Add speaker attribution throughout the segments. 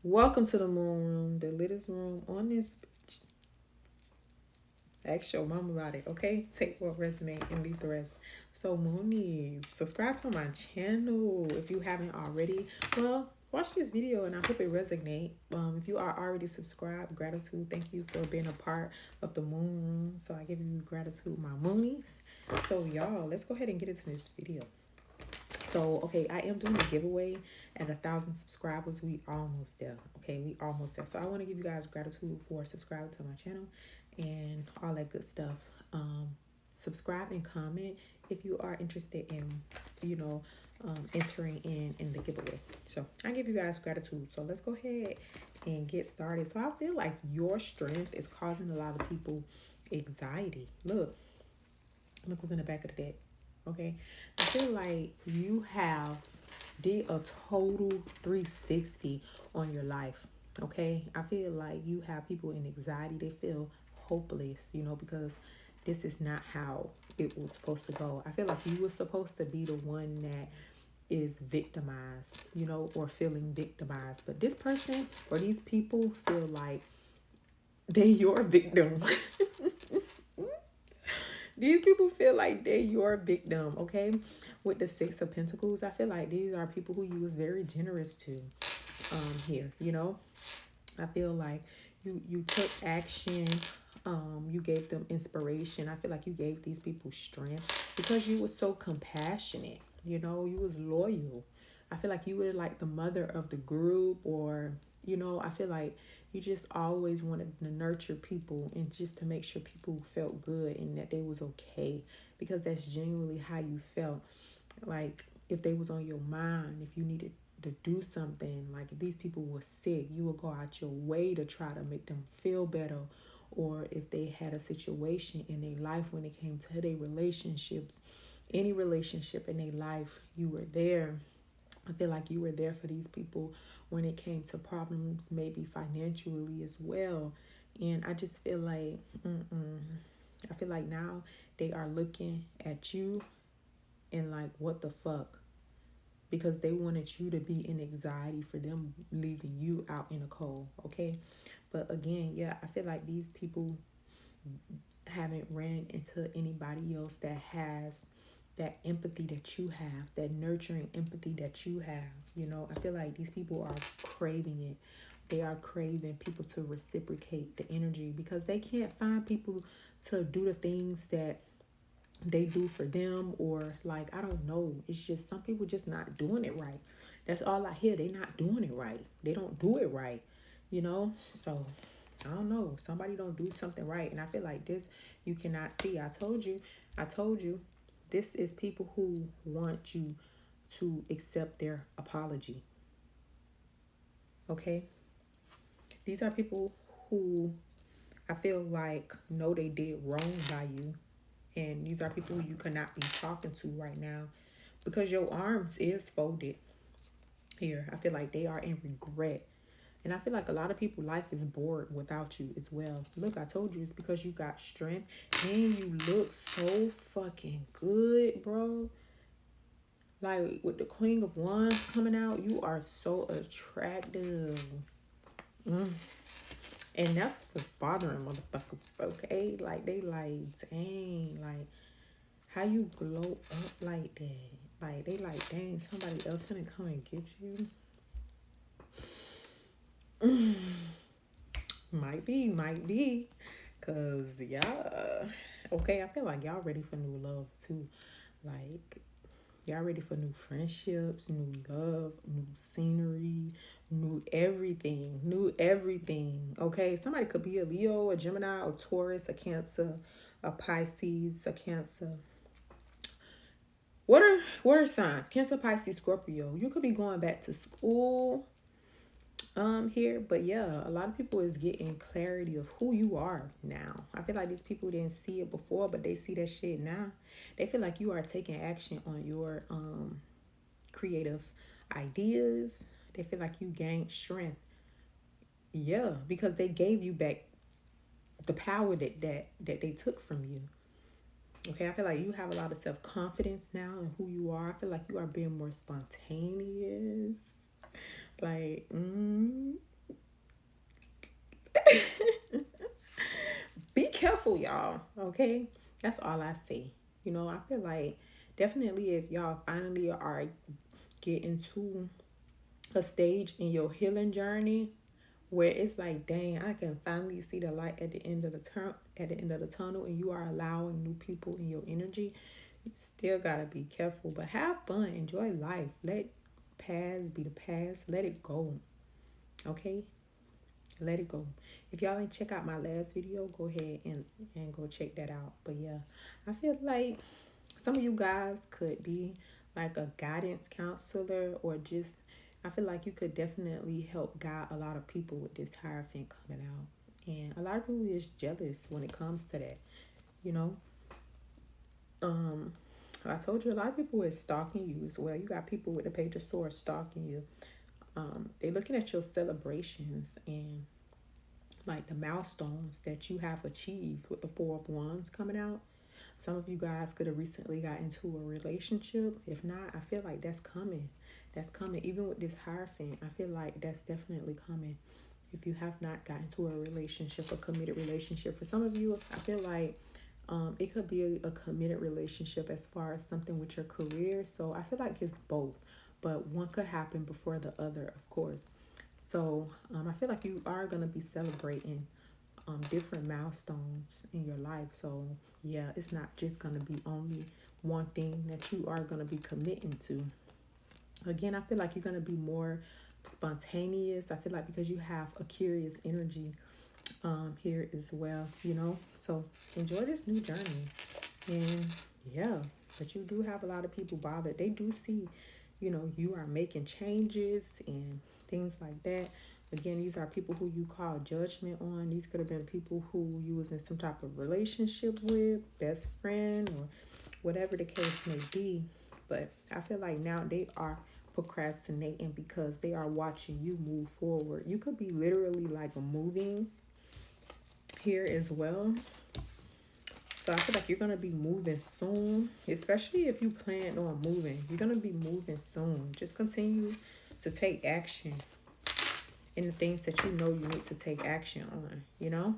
Speaker 1: Welcome to the moon room, the littest room on this bitch. Ask your mom about it, okay? Take what resonate and leave the rest. So, Moonies, subscribe to my channel if you haven't already. Well, watch this video and I hope it resonate. If you are already subscribed, gratitude. Thank you for being a part of the moon room. So, I give you gratitude, my Moonies. So, y'all, let's go ahead and get into this video. So, okay, I am doing a giveaway at 1,000 subscribers. We almost there. Okay, we almost there. So I want to give you guys gratitude for subscribing to my channel and all that good stuff. Subscribe and comment if you are interested in, entering in the giveaway. So I give you guys gratitude. So let's go ahead and get started. So I feel like your strength is causing a lot of people anxiety. Look what's in the back of the deck. Okay, I feel like you have did a total 360 on your life. Okay, I feel like you have people in anxiety. They feel hopeless, because this is not how it was supposed to go. I feel like you were supposed to be the one that is victimized, or feeling victimized. But this person or these people feel like they your victim. These people feel like they're your victim, okay? With the Six of Pentacles, I feel like these are people who you was very generous to here, I feel like you took action, you gave them inspiration. I feel like you gave these people strength because you were so compassionate, you was loyal. I feel like you were like the mother of the group, or I feel like you just always wanted to nurture people and just to make sure people felt good and that they was okay, because that's genuinely how you felt. Like if they was on your mind, if you needed to do something, like if these people were sick, you would go out your way to try to make them feel better. Or if they had a situation in their life when it came to their relationships, any relationship in their life, you were there. I feel like you were there for these people when it came to problems, maybe financially as well. And I just feel like, I feel like now they are looking at you and like, what the fuck? Because they wanted you to be in anxiety for them leaving you out in the cold, okay? But again, yeah, I feel like these people haven't ran into anybody else that has that empathy that you have, that nurturing empathy that you have. I feel like these people are craving it. They are craving people to reciprocate the energy because they can't find people to do the things that they do for them, or like, I don't know, it's just some people just not doing it right. That's all I hear. They not doing it right. They don't do it right, so I don't know, somebody don't do something right. And I feel like this, you cannot see. I told you this is people who want you to accept their apology. Okay, these are people who I feel like know they did wrong by you. And these are people who you cannot be talking to right now because your arms is folded here. I feel like they are in regret. And I feel like a lot of people life is bored without you as well. Look, I told you it's because you got strength and you look so fucking good, bro. Like with the Queen of Wands coming out, you are so attractive. And that's what's bothering motherfuckers, okay? Like they like, dang, like how you glow up like that? Like they like, dang, somebody else gonna come and get you. Might be. Cause yeah. Okay, I feel like y'all ready for new love too. Like y'all ready for new friendships, new love, new scenery, new everything. New everything. Okay. Somebody could be a Leo, a Gemini, a Taurus, a Cancer, a Pisces, a Cancer. What are signs? Cancer, Pisces, Scorpio. You could be going back to school here, but yeah, a lot of people is getting clarity of who you are now. I feel like these people didn't see it before, but they see that shit now. They feel like you are taking action on your creative ideas. They feel like you gained strength. Yeah, because they gave you back the power that they took from you. Okay, I feel like you have a lot of self-confidence now in who you are. I feel like you are being more spontaneous. Like, careful, y'all. Okay, that's all I say. You know, I feel like definitely if y'all finally are getting to a stage in your healing journey where it's like, dang, I can finally see the light at the end of the tunnel, and you are allowing new people in your energy. You still gotta be careful, but have fun, enjoy life. Let past be the past. Let it go. Okay, let it go. If y'all ain't check out my last video, go ahead and go check that out. But yeah, I feel like some of you guys could be like a guidance counselor, or just, I feel like you could definitely help guide a lot of people with this Hierophant coming out. And a lot of people is jealous when it comes to that, you know. um I told you a lot of people is stalking you as well. You got people with the Page of Swords stalking you. They looking at your celebrations and like the milestones that you have achieved with the Four of Wands coming out. Some of you guys could have recently got into a relationship. If not, I feel like that's coming. That's coming. Even with this Hierophant, I feel like that's definitely coming. If you have not got into a relationship, a committed relationship. For some of you, I feel like it could be a committed relationship as far as something with your career. So I feel like it's both. But one could happen before the other, of course. So I feel like you are going to be celebrating different milestones in your life. So yeah, it's not just going to be only one thing that you are going to be committing to. Again, I feel like you're going to be more spontaneous. I feel like because you have a curious energy here as well, you know. So enjoy this new journey. And yeah, but you do have a lot of people bothered. They do see, you know, you are making changes and things like that. Again, these are people who you call judgment on. These could have been people who you was in some type of relationship with, best friend, or whatever the case may be. But I feel like now they are procrastinating because they are watching you move forward. You could be literally like moving here as well. So I feel like you're going to be moving soon, especially if you plan on moving. You're going to be moving soon. Just continue to take action in the things that you know you need to take action on, you know,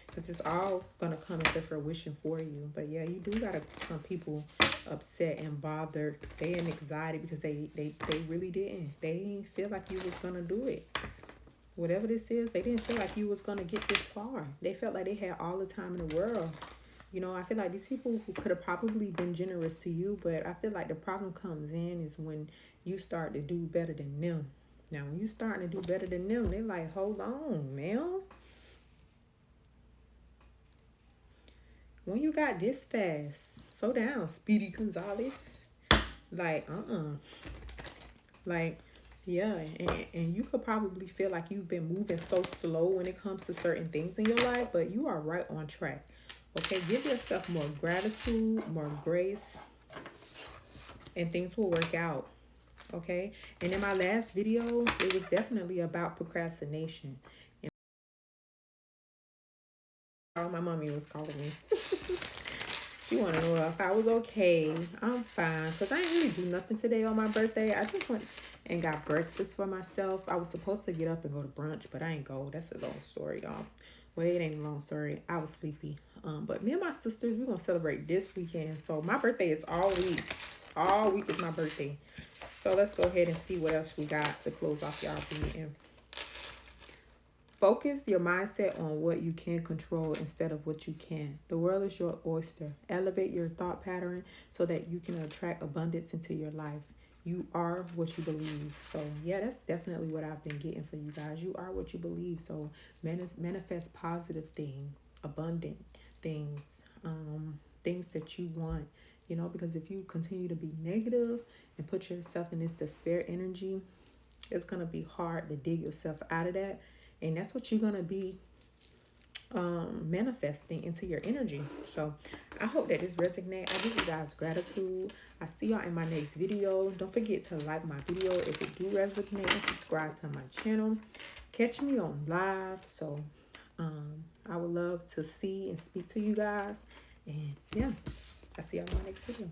Speaker 1: because it's all going to come into fruition for you. But yeah, you do got some people upset and bothered. They in anxiety because they really didn't. They didn't feel like you was going to do it. Whatever this is, they didn't feel like you was going to get this far. They felt like they had all the time in the world. You know, I feel like these people who could have probably been generous to you, but I feel like the problem comes in is when you start to do better than them. Now, when you starting to do better than them, they're like, hold on, man. When you got this fast, slow down, Speedy Gonzalez. Like, Like, yeah, and you could probably feel like you've been moving so slow when it comes to certain things in your life, but you are right on track. Okay, give yourself more gratitude, more grace, and things will work out. Okay, and in my last video, it was definitely about procrastination. And my mommy was calling me. She wanted to know if I was okay. I'm fine, because I didn't really do nothing today on my birthday. I just went and got breakfast for myself. I was supposed to get up and go to brunch, but I ain't go. That's a long story, y'all. Well, it ain't a long story. I was sleepy. But me and my sisters, we're going to celebrate this weekend. So my birthday is all week. All week is my birthday. So let's go ahead and see what else we got to close off y'all meeting. Focus your mindset on what you can control instead of what you can. The world is your oyster. Elevate your thought pattern so that you can attract abundance into your life. You are what you believe. So yeah, that's definitely what I've been getting for you guys. You are what you believe. So manifest positive things, abundant things, things that you want. You know, because if you continue to be negative and put yourself in this despair energy, it's going to be hard to dig yourself out of that. And that's what you're going to be manifesting into your energy. So I hope that this resonates. I give you guys gratitude. I see y'all in my next video. Don't forget to like my video if it do resonate, and subscribe to my channel. Catch me on live. So I would love to see and speak to you guys. And yeah, I see y'all in my next video.